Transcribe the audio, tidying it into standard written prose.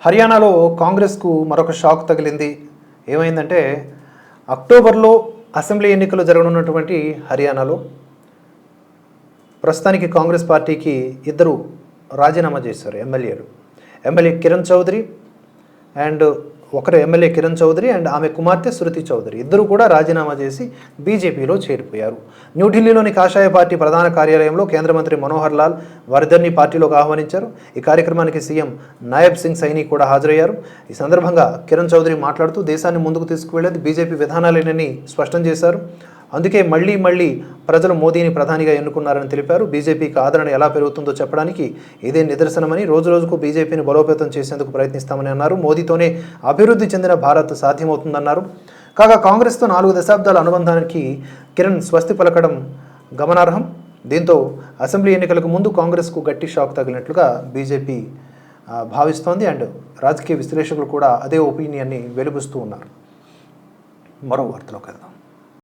హర్యానాలో కాంగ్రెస్కు మరొక షాక్ తగిలింది. ఏమైందంటే అక్టోబర్లో అసెంబ్లీ ఎన్నికలు జరగనున్నటువంటి హర్యానాలో ప్రస్తుతానికి కాంగ్రెస్ పార్టీకి ఇద్దరు రాజీనామా చేశారు MLA Kiran Chaudhary and MLA Kiran Chaudhary and ఆమె కుమార్తె శృతి చౌదరి ఇద్దరు కూడా రాజీనామా చేసి బీజేపీలో చేరిపోయారు. న్యూఢిల్లీలోని కాషాయ పార్టీ ప్రధాన కార్యాలయంలో కేంద్ర మంత్రి మనోహర్ లాల్ వారిద్దరిని పార్టీలోకి ఆహ్వానించారు. ఈ కార్యక్రమానికి సీఎం నాయబ్ సింగ్ సైని కూడా హాజరయ్యారు. ఈ సందర్భంగా కిరణ్ చౌదరి మాట్లాడుతూ దేశాన్ని ముందుకు తీసుకువెళ్లేది బీజేపీ విధానాలేనని స్పష్టం చేశారు. అందుకే మళ్ళీ ప్రజలు మోదీని ప్రధానిగా ఎన్నుకున్నారని తెలిపారు. బీజేపీకి ఆదరణ ఎలా పెరుగుతుందో చెప్పడానికి ఇదే నిదర్శనమని, రోజురోజుకు బీజేపీని బలోపేతం చేసేందుకు ప్రయత్నిస్తామని అన్నారు. మోదీతోనే అభివృద్ధి చెందిన భారత్ సాధ్యమవుతుందన్నారు. కాగా కాంగ్రెస్తో 4 దశాబ్దాల అనుబంధానికి కిరణ్ స్వస్తి పలకడం గమనార్హం. దీంతో అసెంబ్లీ ఎన్నికలకు ముందు కాంగ్రెస్కు గట్టి షాక్ తగిలినట్లుగా బీజేపీ భావిస్తోంది. అండ్ రాజకీయ విశ్లేషకులు కూడా అదే ఒపీనియన్ని వెలుబుస్తూ ఉన్నారు. మరో వార్తలోకి వెళ్దాం.